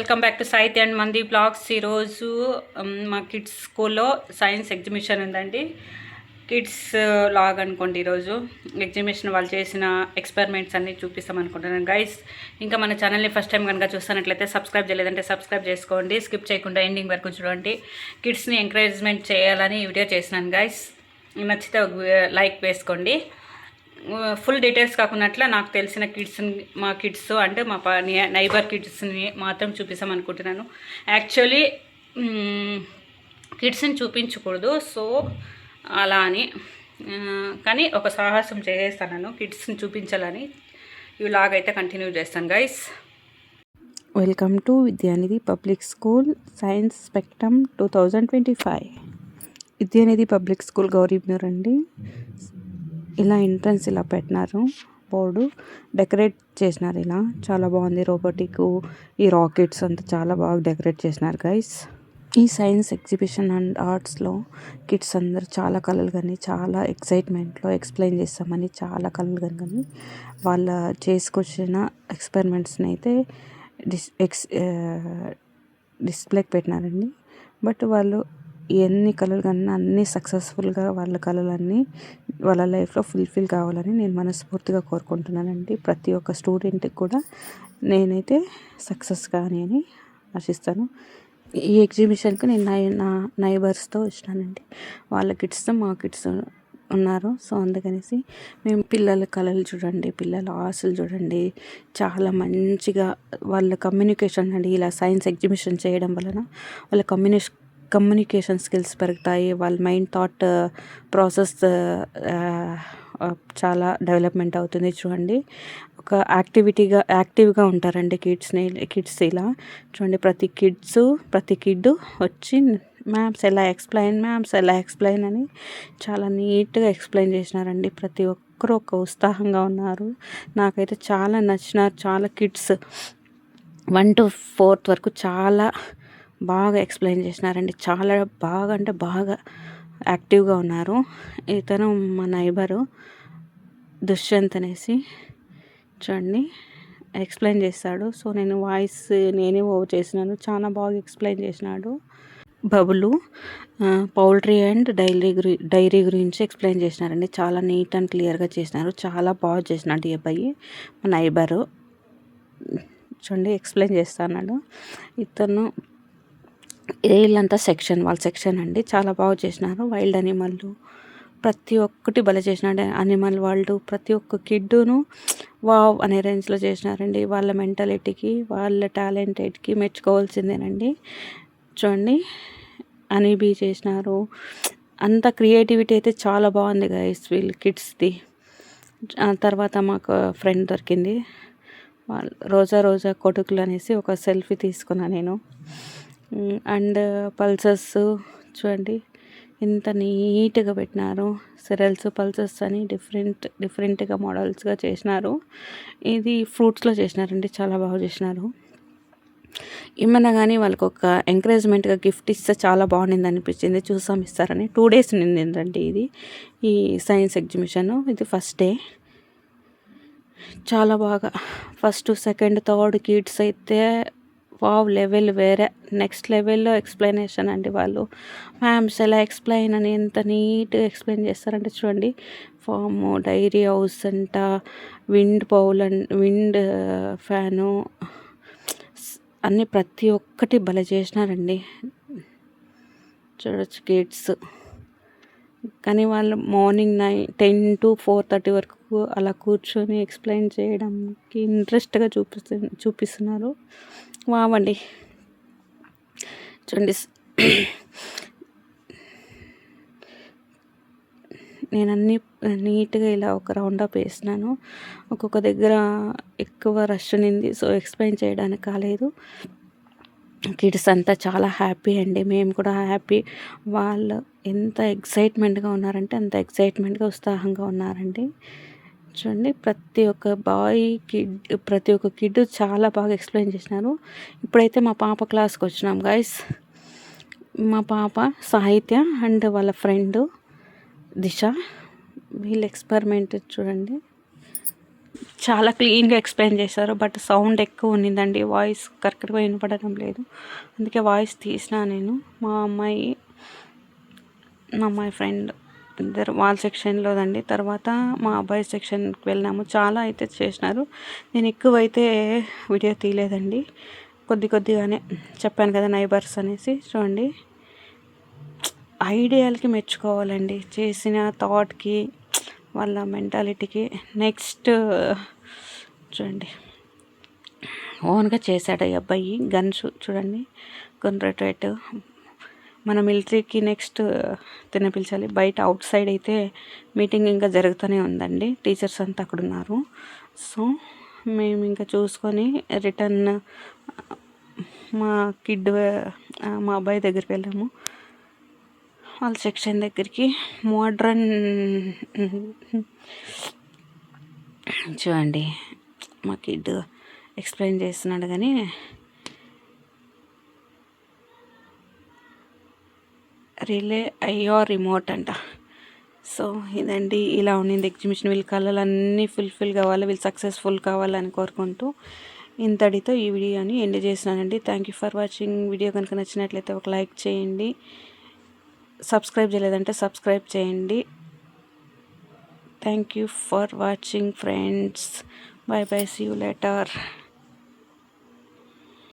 Welcome back to సాహిత్య and మంది blogs. ఈరోజు మా కిడ్స్ స్కూల్లో సైన్స్ ఎగ్జిబిషన్ ఉందండి. కిడ్స్ లాగ్ అనుకోండి. ఈరోజు ఎగ్జిబిషన్ వాళ్ళు చేసిన ఎక్స్పెరిమెంట్స్ అన్నీ చూపిస్తాం అనుకుంటున్నాను గైస్. ఇంకా మన ఛానల్ని ఫస్ట్ టైం కనుక చూస్తున్నట్లయితే సబ్స్క్రైబ్ చేయలేదంటే సబ్స్క్రైబ్ చేసుకోండి. స్కిప్ చేయకుండా ఎండింగ్ వరకు చూడండి. కిడ్స్ని ఎంకరేజ్మెంట్ చేయాలని వీడియో చేసినాను గైస్. నచ్చితే లైక్ వేసుకోండి. ఫుల్ డీటెయిల్స్ కాకున్నట్ల నాకు తెలిసిన మా కిడ్స్ అంటే మా నైబర్ కిడ్స్ని మాత్రం చూపిస్తాం అనుకుంటున్నాను. యాక్చువల్లీ కిడ్స్ని చూపించకూడదు, సో అలా అని, కానీ ఒక సాహసం చేసేస్తాను కిడ్స్ని చూపించాలని. ఇలాగైతే కంటిన్యూ చేస్తాను guys. Welcome to Vidyanidhi public school science spectrum 2025. Vidyanidhi public school Gauribidanur అండి. ఇలా ఎంట్రన్స్ ఇలా పెట్టినారు, బోర్డు డెకరేట్ చేసినారు. ఇలా చాలా బాగుంది. రోబోటిక్, ఈ రాకెట్స్ అంతా చాలా బాగా డెకరేట్ చేసినారు గైస్. ఈ సైన్స్ ఎగ్జిబిషన్ అండ్ ఆర్ట్స్లో కిడ్స్ అందరూ చాలా కళలు కానీ చాలా ఎక్సైట్మెంట్లో ఎక్స్ప్లెయిన్ చేస్తామని చాలా కళలు కానీ వాళ్ళ చేసుకొచ్చిన ఎక్స్పెరిమెంట్స్ని అయితే డిస్ప్లేకి పెట్టినారండి. బట్ వాళ్ళు ఎన్ని కళలు కన్నా అన్నీ సక్సెస్ఫుల్గా వాళ్ళ కళలన్నీ వాళ్ళ లైఫ్లో ఫుల్ఫిల్ కావాలని నేను మనస్ఫూర్తిగా కోరుకుంటున్నానండి. ప్రతి ఒక్క స్టూడెంట్కి కూడా నేనైతే సక్సెస్ కానీ అని ఆశిస్తాను. ఈ ఎగ్జిబిషన్కి నేను నా నైబర్స్తో వచ్చినానండి. వాళ్ళ కిడ్స్తో మా కిడ్స్ ఉన్నారు. సో అందుకనేసి మేము పిల్లల కళలు చూడండి, పిల్లల ఆశలు చూడండి, చాలా మంచిగా వాళ్ళ కమ్యూనికేషన్ అండి. ఇలా సైన్స్ ఎగ్జిబిషన్ చేయడం వలన వాళ్ళ కమ్యూనికేషన్ స్కిల్స్ పెరుగుతాయి. వాళ్ళ మైండ్ థాట్ ప్రాసెస్ చాలా డెవలప్మెంట్ అవుతుంది. చూడండి, ఒక యాక్టివ్గా ఉంటారండి కిడ్స్. ఇలా చూడండి, ప్రతి కిడ్ వచ్చి మ్యామ్స్ ఎలా ఎక్స్ప్లెయిన్ అని చాలా నీట్గా ఎక్స్ప్లెయిన్ చేసినారండి. ప్రతి ఒక్కరూ ఒక ఉత్సాహంగా ఉన్నారు. నాకైతే చాలా నచ్చినారు. చాలా కిడ్స్ 1 to 4th వరకు చాలా బాగా ఎక్స్ప్లెయిన్ చేసినారండి. చాలా బాగా అంటే బాగా యాక్టివ్గా ఉన్నారు. ఇతను మా నైబరు దుష్యంత్ అనేసి, చూడండి ఎక్స్ప్లెయిన్ చేస్తాడు. సో నేను వాయిస్ నేనే ఓవర్ చేసినాను. చాలా బాగా ఎక్స్ప్లెయిన్ చేసినాడు. బబులు పౌల్ట్రీ అండ్ డైరీ గురించి ఎక్స్ప్లెయిన్ చేసినారండి. చాలా నీట్ అండ్ క్లియర్గా చేసినారు. చాలా బాగా చేసినాడు ఈ అబ్బాయి, మా నైబరు. చూడండి ఎక్స్ప్లెయిన్ చేస్తున్నాడు. ఇతను వీళ్ళంతా వాళ్ళ సెక్షన్ అండి. చాలా బాగా చేసినారు. వైల్డ్ అనిమల్ ప్రతి ఒక్కటి భలే చేసినాడు. అనిమల్ వరల్డ్ ప్రతి ఒక్క కిడ్డును వావ్ అనే రేంజ్లో చేసినారండి. వాళ్ళ మెంటాలిటీకి, వాళ్ళ టాలెంటెడ్కి మెచ్చుకోవాల్సిందేనండి. చూడండి, అనిబీ చేసినారు. అంత క్రియేటివిటీ అయితే చాలా బాగుంది గైస్ వీళ్ళ కిడ్స్ది. తర్వాత మాకు ఫ్రెండ్ దొరికింది, రోజా కొడుకులు అనేసి ఒక సెల్ఫీ తీసుకున్నా నేను. అండ్ పల్సర్స్ చూడండి ఎంత నీట్గా పెట్టినారు. సెరల్స్, పల్సర్స్ అని డిఫరెంట్గా మోడల్స్గా చేసినారు. ఇది ఫ్రూట్స్లో చేసినారండి. చాలా బాగా చేసినారు. ఏమన్నా కానీ వాళ్ళకి ఒక ఎంకరేజ్మెంట్గా గిఫ్ట్ ఇస్తే చాలా బాగుండింది అనిపించింది. ఇస్తారని 2 days నిండిందండి ఇది ఈ సైన్స్ ఎగ్జిబిషన్. ఇది ఫస్ట్ డే. చాలా బాగా ఫస్ట్, సెకండ్, థర్డ్ కిడ్స్ అయితే వావ్ లెవెల్ వేరే, నెక్స్ట్ లెవెల్లో ఎక్స్ప్లెనేషన్ అండి. వాళ్ళు మ్యామ్స్ ఎలా ఎక్స్ప్లెయిన్ అని ఎంత నీట్గా ఎక్స్ప్లెయిన్ చేస్తారంటే చూడండి. ఫాము, డైరీ హౌస్ అంట, విండ్ ఫ్యాను అన్నీ ప్రతి ఒక్కటి భలే చేసినారండి. చూడొచ్చు కిడ్స్. కానీ వాళ్ళు మార్నింగ్ 10 to 4:30 వరకు అలా కూర్చొని ఎక్స్ప్లెయిన్ చేయడానికి ఇంట్రెస్ట్గా చూపిస్తున్నారు. వావండి చూడండి. నేను అన్నీ నీట్గా ఇలా ఒక రౌండప్ వేసినాను. ఒక్కొక్క దగ్గర ఎక్కువ రష్ ఉన్నింది, సో ఎక్స్ప్లెయిన్ చేయడానికి కాలేదు. కిడ్స్ అంతా చాలా హ్యాపీ అండి. మేము కూడా హ్యాపీ. వాళ్ళు ఎంత ఎక్సైట్మెంట్గా ఉన్నారంటే అంత ఎక్సైట్మెంట్గా ఉత్సాహంగా ఉన్నారండి. చూడండి, ప్రతి ఒక్క కిడ్ చాలా బాగా ఎక్స్ప్లెయిన్ చేసినారు. ఇప్పుడైతే మా పాప క్లాస్కి వచ్చినాం గైస్. మా పాప సాహిత్య అండ్ వాళ్ళ ఫ్రెండ్ దిశ, వీళ్ళ ఎక్స్పెరిమెంట్ చూడండి. చాలా క్లీన్గా ఎక్స్ప్లెయిన్ చేశారు. బట్ సౌండ్ ఎక్కువ ఉన్నిందండి, వాయిస్ కరెక్ట్గా వినపడడం లేదు. అందుకే వాయిస్ తీసిన నేను. మా అమ్మాయి ఫ్రెండ్ ఇద్దరు వాళ్ళ సెక్షన్లోదండి. తర్వాత మా అబ్బాయి సెక్షన్కి వెళ్ళినాము. చాలా అయితే చేసినారు. నేను ఎక్కువైతే వీడియో తీయలేదండి, కొద్దిగానే చెప్పాను కదా నైబర్స్ అనేసి. చూడండి, ఐడియాలకి మెచ్చుకోవాలండి, చేసిన థాట్కి, వాళ్ళ మెంటాలిటీకి. నెక్స్ట్ చూడండి, ఓన్గా చేశాడు ఈ అబ్బాయి. గన్స్ చూడండి, గన్ రొటేట్. మన మిలిటరీకి నెక్స్ట్ పిలిచాలి. బయట అవుట్ సైడ్ అయితే మీటింగ్ ఇంకా జరుగుతూనే ఉందండి, టీచర్స్ అంతా అక్కడ ఉన్నారు. సో మేము ఇంకా చూసుకొని రిటర్న్ మా మా అబ్బాయి దగ్గరికి వెళ్ళాము, వాళ్ళ సెక్షన్ దగ్గరికి. మోడ్రన్ చూడండి, మా కిడ్ ఎక్స్ప్లెయిన్ చేస్తున్నాడు కానీ రిలే అయ్యో రిమోట్ అంట. సో ఇదండి, ఇలా ఉండింది ఎగ్జిబిషన్. వీళ్ళ కళలన్నీ ఫుల్ఫిల్ కావాలి, వీళ్ళు సక్సెస్ఫుల్ కావాలని కోరుకుంటూ ఇంతటితో ఈ వీడియోని ఎండ్ చేసినానండి. Thank you for watching. Video కనుక నచ్చినట్లయితే ఒక లైక్ చేయండి, సబ్స్క్రైబ్ చేయలేదంటే సబ్స్క్రైబ్ చేయండి. Thank you for watching friends. Bye bye, see you later.